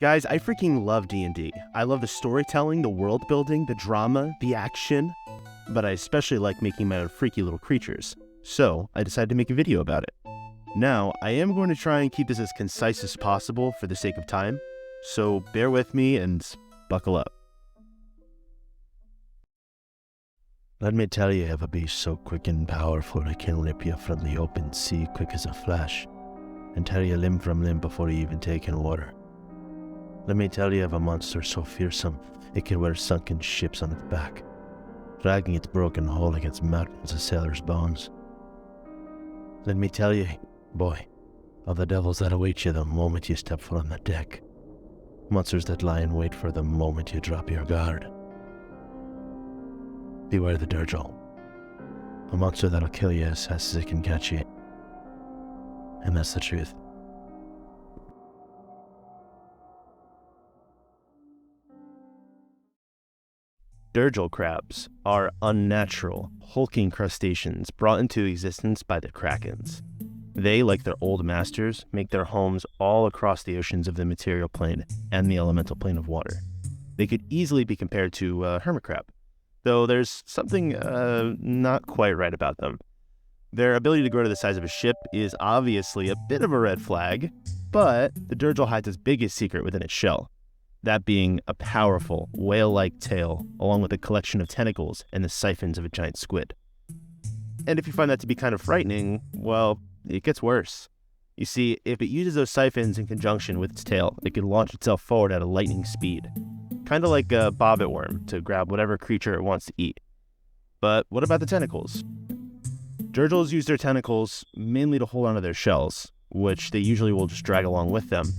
Guys, I freaking love D&D. I love the storytelling, the world building, the drama, the action, but I especially like making my own freaky little creatures. So I decided to make a video about it. Now, I am going to try and keep this as concise as possible for the sake of time, so bear with me and buckle up. Let me tell you of a beast so quick and powerful it can rip you from the open sea quick as a flash, and tear you limb from limb before you even take in water. Let me tell you of a monster so fearsome it can wear sunken ships on its back, dragging its broken hull against mountains of sailors' bones. Let me tell you, boy, of the devils that await you the moment you step foot on the deck, monsters that lie in wait for the moment you drop your guard. Beware the Durjal, a monster that'll kill you as fast as it can catch you. And that's the truth. Durjal crabs are unnatural, hulking crustaceans brought into existence by the krakens. They, like their old masters, make their homes all across the oceans of the material plane and the elemental plane of water. They could easily be compared to a hermit crab, though there's something not quite right about them. Their ability to grow to the size of a ship is obviously a bit of a red flag, but the Durjal hides its biggest secret within its shell, that being a powerful, whale-like tail, along with a collection of tentacles and the siphons of a giant squid. And if you find that to be kind of frightening, well, it gets worse. You see, if it uses those siphons in conjunction with its tail, it can launch itself forward at a lightning speed, kind of like a bobbit worm to grab whatever creature it wants to eat. But what about the tentacles? Durjals use their tentacles mainly to hold onto their shells, which they usually will just drag along with them.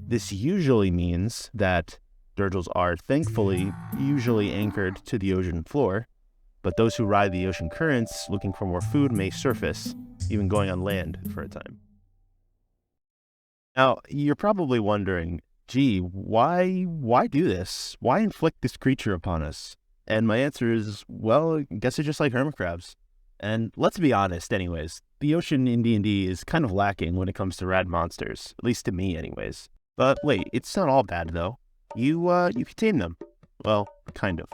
This usually means that Durjals are, thankfully, usually anchored to the ocean floor, but those who ride the ocean currents looking for more food may surface, even going on land for a time. Now, you're probably wondering, gee, why do this? Why inflict this creature upon us? And my answer is, well, I guess it's just like hermit crabs. And let's be honest anyways, the ocean in D&D is kind of lacking when it comes to rad monsters, at least to me anyways. But wait, it's not all bad though. You can tame them. Well, kind of.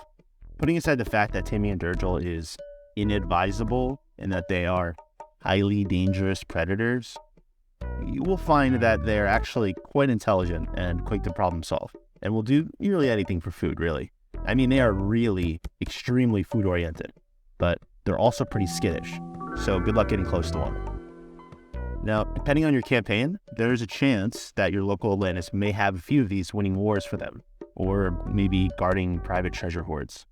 Putting aside the fact that taming a Durjal is inadvisable and that they are highly dangerous predators, you will find that they're actually quite intelligent and quick to problem solve, and will do nearly anything for food, really. I mean, they are really extremely food oriented, but they're also pretty skittish, so good luck getting close to one. Now, depending on your campaign, there's a chance that your local Atlantis may have a few of these winning wars for them, or maybe guarding private treasure hoards.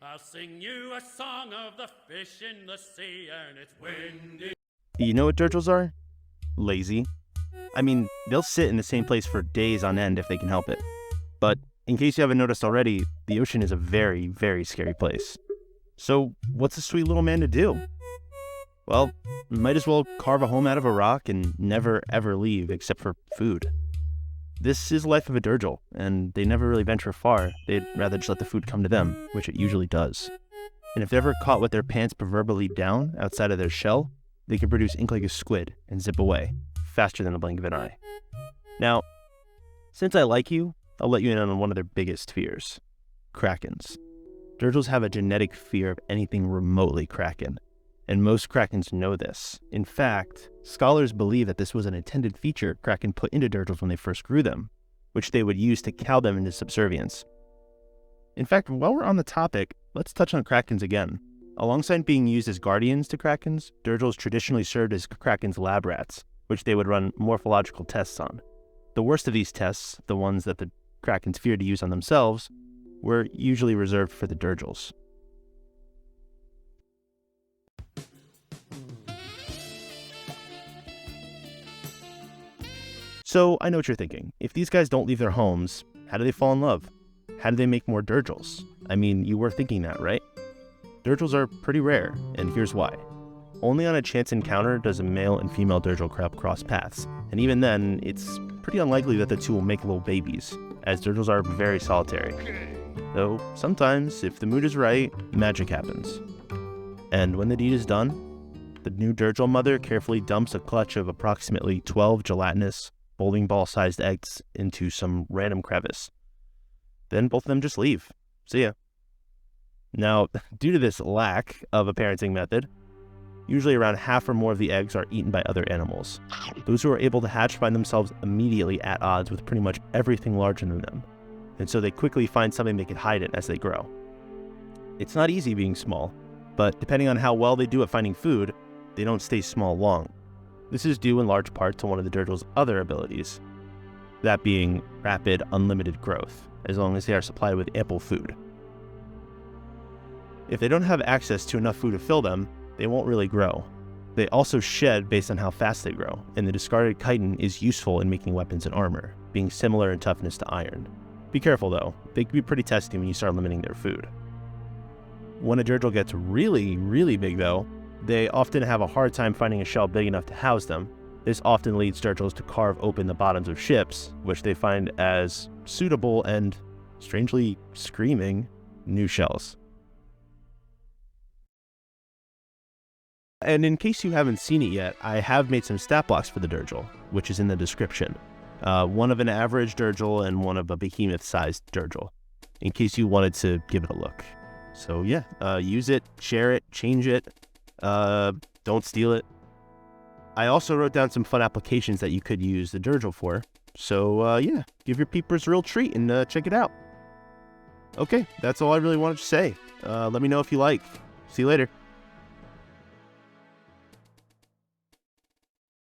I'll sing you a song of the fish in the sea, and it's windy. You know what Durjals are? Lazy. I mean, they'll sit in the same place for days on end if they can help it. But in case you haven't noticed already, the ocean is a very, very scary place. So what's a sweet little man to do? Well, might as well carve a home out of a rock and never ever leave except for food. This is the life of a Durjal, and they never really venture far. They'd rather just let the food come to them, which it usually does. And if they're ever caught with their pants proverbially down outside of their shell, they can produce ink like a squid and zip away, faster than a blink of an eye. Now, since I like you, I'll let you in on one of their biggest fears: krakens. Durjals have a genetic fear of anything remotely kraken, and most krakens know this. In fact, scholars believe that this was an intended feature kraken put into Durjals when they first grew them, which they would use to cow them into subservience. In fact, while we're on the topic, let's touch on krakens again. Alongside being used as guardians to krakens, Durjals traditionally served as krakens' lab rats, which they would run morphological tests on. The worst of these tests, the ones that the krakens feared to use on themselves, were usually reserved for the Durjals. So I know what you're thinking. If these guys don't leave their homes, how do they fall in love? How do they make more Durjals? I mean, you were thinking that, right? Durjals are pretty rare, and here's why. Only on a chance encounter does a male and female Durjal crab cross paths, and even then, it's pretty unlikely that the two will make little babies, as Durjals are very solitary. Though sometimes, if the mood is right, magic happens. And when the deed is done, the new Durjal mother carefully dumps a clutch of approximately 12 gelatinous, bowling ball-sized eggs into some random crevice. Then both of them just leave. See ya. Now, due to this lack of a parenting method, usually around half or more of the eggs are eaten by other animals. Those who are able to hatch find themselves immediately at odds with pretty much everything larger than them, and so they quickly find something they can hide in as they grow. It's not easy being small, but depending on how well they do at finding food, they don't stay small long. This is due in large part to one of the Durjal's other abilities, that being rapid, unlimited growth, as long as they are supplied with ample food. If they don't have access to enough food to fill them, they won't really grow. They also shed based on how fast they grow, and the discarded chitin is useful in making weapons and armor, being similar in toughness to iron. Be careful though, they can be pretty testy when you start limiting their food. When a Durjal gets really, really big though, they often have a hard time finding a shell big enough to house them. This often leads Durjals to carve open the bottoms of ships, which they find as suitable and, strangely screaming, new shells. And in case you haven't seen it yet, I have made some stat blocks for the Durjal, which is in the description. One of an average Durjal and one of a behemoth-sized Durjal, in case you wanted to give it a look. So yeah, use it, share it, change it, don't steal it. I also wrote down some fun applications that you could use the Durjal for. So yeah, give your peepers a real treat and check it out. Okay, that's all I really wanted to say. Let me know if you like. See you later.